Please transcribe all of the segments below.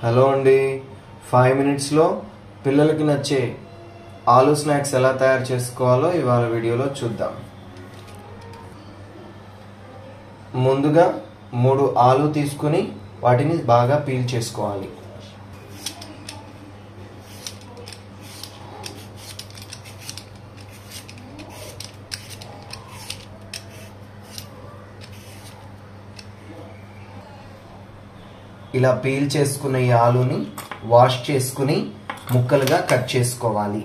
Hello అండి 5 minutes లో పిల్లలకి నచ్చే ఆలు స్నాక్స్ ఎలా తయారు చేసుకోవాలో ఇవాళ వీడియోలో చూద్దాం. ముందుగా 3 ఆలు తీసుకొని వాటిని బాగా పీల్ చేసుకోవాలి. ఇలా పీల్ చేసుకున్న ఈ ఆలుని వాష్ చేసుకుని ముక్కలుగా కట్ చేసుకోవాలి.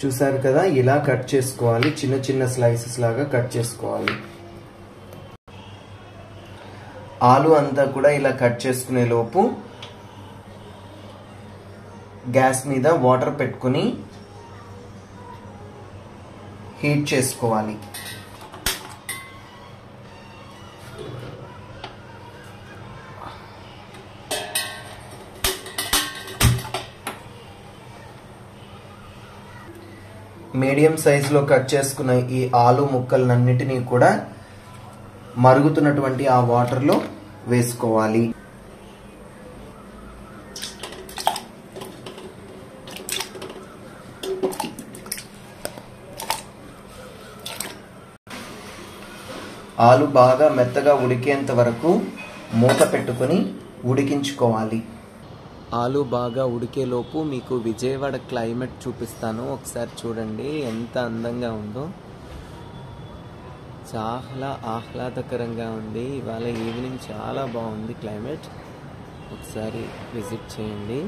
చూసారు కదా, ఇలా కట్ చేసుకోవాలి. చిన్న చిన్న స్లైసెస్ లాగా కట్ చేసుకోవాలి. ఆలు అంతా కూడా ఇలా కట్ చేసుకునే లోపు గ్యాస్ మీద వాటర్ పెట్టుకుని హీట్ చేసుకోవాలి. మీడియం సైజులో కట్ చేసుకున్న ఈ ఆలు ముక్కలన్నిటినీ కూడా మరుగుతున్నటువంటి ఆ వాటర్లో వేసుకోవాలి. ఆలు బాగా మెత్తగా ఉడికేంత వరకు మూత పెట్టుకొని ఉడికించుకోవాలి. ఆలు బాగా ఉడికేలోపు మీకు విజయవాడ క్లైమేట్ చూపిస్తాను. ఒకసారి చూడండి ఎంత అందంగా ఉందో. చాలా ఆహ్లాదకరంగా ఉంది. ఇవాళ ఈవినింగ్ చాలా బాగుంది క్లైమేట్. ఒకసారి విజిట్ చేయండి.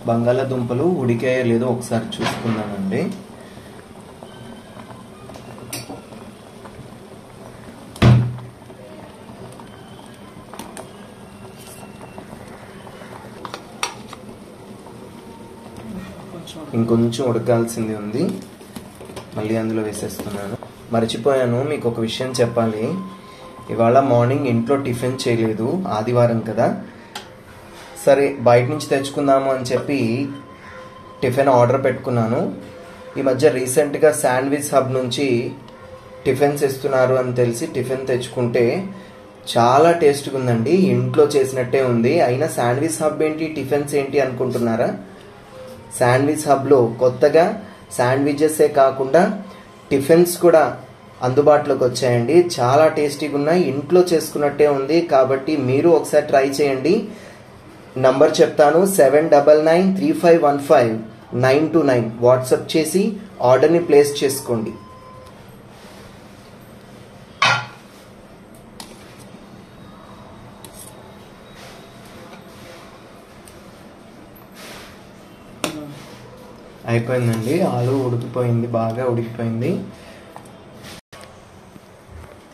బంగాళాదుంపలు ఉడికాయో లేదో ఒకసారి చూసుకుందామండి. ఇంకొంచెం ఉడకాల్సింది ఉంది. మళ్ళీ అందులో వేసేస్తున్నాను. మర్చిపోయాను, మీకు ఒక విషయం చెప్పాలి. ఇవాళ మార్నింగ్ ఇంట్లో టిఫిన్ చేయలేదు, ఆదివారం కదా. సరే బయట నుంచి తెచ్చుకుందాము అని చెప్పి టిఫిన్ ఆర్డర్ పెట్టుకున్నాను. ఈ మధ్య రీసెంట్గా శాండ్విచ్ హబ్ నుంచి టిఫిన్స్ ఇస్తున్నారు అని తెలిసి టిఫిన్ తెచ్చుకుంటే చాలా టేస్ట్గా ఉందండి. ఇంట్లో చేసినట్టే ఉంది. అయినా శాండ్విచ్ హబ్ ఏంటి, టిఫిన్స్ ఏంటి అనుకుంటున్నారా? శాండ్విచ్ హబ్లో కొత్తగా శాండ్విచెసే కాకుండా టిఫిన్స్ కూడా అందుబాటులోకి వచ్చాయండి. చాలా టేస్టీగా ఉన్నాయి. ఇంట్లో చేసుకున్నట్టే ఉంది. కాబట్టి మీరు ఒకసారి ట్రై చేయండి. నంబర్ చెప్తాను, 7993515929 వాట్సాప్ చేసి ఆర్డర్ని ప్లేస్ చేసుకోండి. అయిపోయిందండి. ఆలు ఉడికిపోయింది, బాగా ఉడికిపోయింది.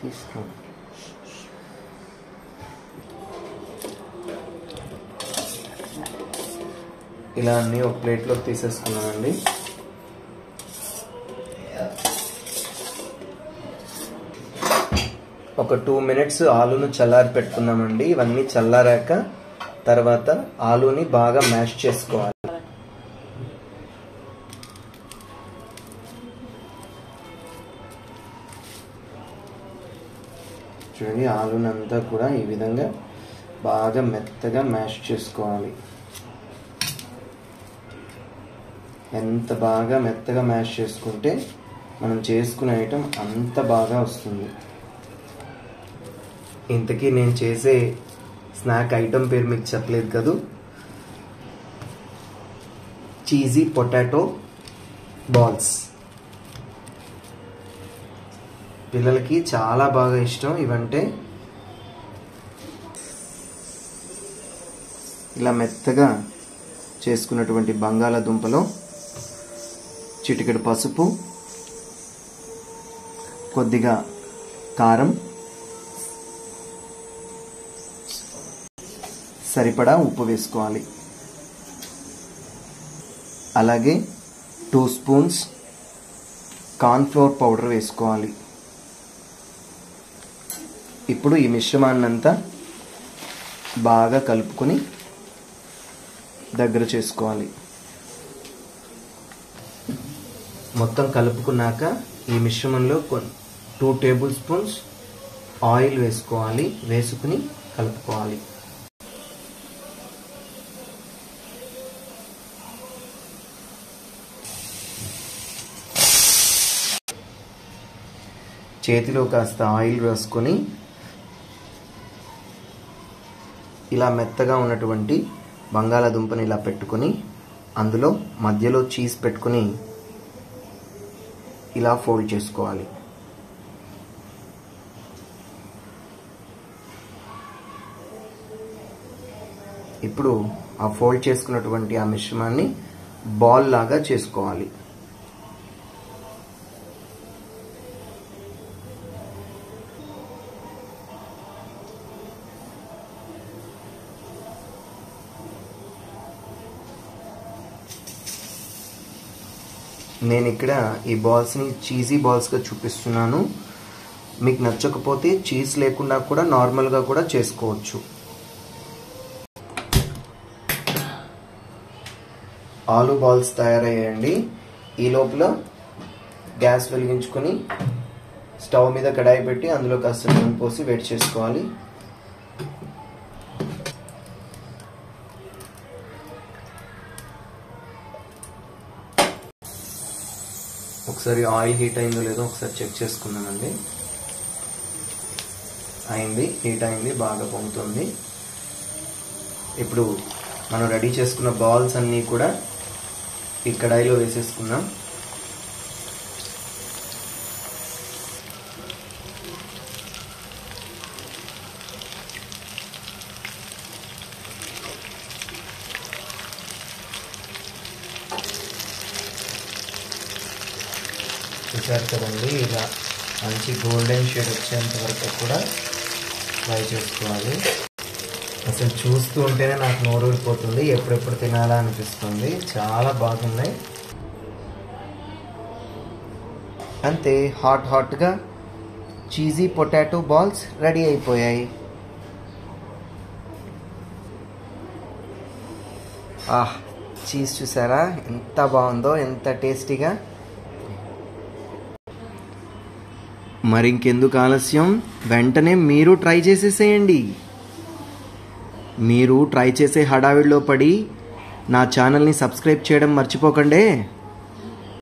తీసుకోండి. ఇలా అన్ని ఒక ప్లేట్లో తీసేసుకున్నామండి. ఒక 2 మినిట్స్ ఆలును చల్లారి పెట్టుకున్నామండి. ఇవన్నీ చల్లారాక తర్వాత ఆలుని బాగా మ్యాష్ చేసుకోవాలి. చూడండి, ఆలునంతా కూడా ఈ విధంగా బాగా మెత్తగా మ్యాష్ చేసుకోవాలి. ఎంత బాగా మెత్తగా మ్యాష్ చేసుకుంటే మనం చేసుకునే ఐటెం అంత బాగా వస్తుంది. ఇంతకీ నేను చేసే స్నాక్ ఐటెం పేరు మీకు చెప్పలేదు కదూ. Cheesy potato balls. పిల్లలకి చాలా బాగా ఇష్టం ఇవంటే. ఇలా మెత్తగా చేసుకున్నటువంటి బంగాళాదుంపలో చిటికెడు పసుపు, కొద్దిగా కారం, సరిపడా ఉప్పు వేసుకోవాలి. అలాగే 2 స్పూన్స్ కార్న్‌ఫ్లోర్ పౌడర్ వేసుకోవాలి. ఇప్పుడు ఈ మిశ్రమాన్నంతా బాగా కలుపుకొని దగ్గర చేసుకోవాలి. మొత్తం కలుపుకున్నాక ఈ మిశ్రమంలో 2 టేబుల్ స్పూన్స్ ఆయిల్ వేసుకోవాలి. వేసుకుని కలుపుకోవాలి. చేతిలో కాస్త ఆయిల్ రాసుకొని ఇలా మెత్తగా ఉన్నటువంటి బంగాళాదుంపని ఇలా పెట్టుకొని అందులో మధ్యలో చీజ్ పెట్టుకొని ఇలా ఫోల్డ్ చేసుకోవాలి. ఇప్పుడు ఆ ఫోల్డ్ చేసుకున్నటువంటి ఆ మిశ్రమాన్ని బాల్ లాగా చేసుకోవాలి. నేను ఇక్కడ ఈ బాల్స్ని చీజీ బాల్స్గా చూపిస్తున్నాను. మీకు నచ్చకపోతే చీజ్ లేకుండా కూడా నార్మల్గా కూడా చేసుకోవచ్చు. ఆలు బాల్స్ తయారయ్యాయండి. ఈ లోపల గ్యాస్ వెలిగించుకొని స్టవ్ మీద కడాయి పెట్టి అందులో కాస్త నూనె పోసి వేడి చేసుకోవాలి. ఒకసారి ఆయిల్ హీట్ అయిందో లేదో ఒకసారి చెక్ చేసుకున్నానండి. అయింది, హీట్ అయింది, బాగా పొంగుతుంది. ఇప్పుడు మనం రెడీ చేసుకున్న బాల్స్ అన్నీ కూడా ఈ కడాయిలో వేసేసుకున్నాం. చూసారు కదండి, ఇలా మంచి గోల్డెన్ షేడ్ వచ్చేంత వరకు కూడా ఫ్రై చేసుకోవాలి. అసలు చూస్తూ ఉంటేనే నాకు నోరు ఊరిపోతుంది, ఎప్పుడెప్పుడు తినాలా అనిపిస్తుంది. చాలా బాగున్నాయి. అంతే, హాట్గా చీజీ పొటాటో బాల్స్ రెడీ అయిపోయాయి. చీజ్ చూసారా ఎంత బాగుందో, ఎంత టేస్టీగా. మరింకెందుకు ఆలస్యం, వెంటనే మీరు ట్రై చేసేసేయండి. మీరు ట్రై చేసే హడావిడిలో పడి నా ఛానల్ని సబ్స్క్రైబ్ చేయడం మర్చిపోకండి.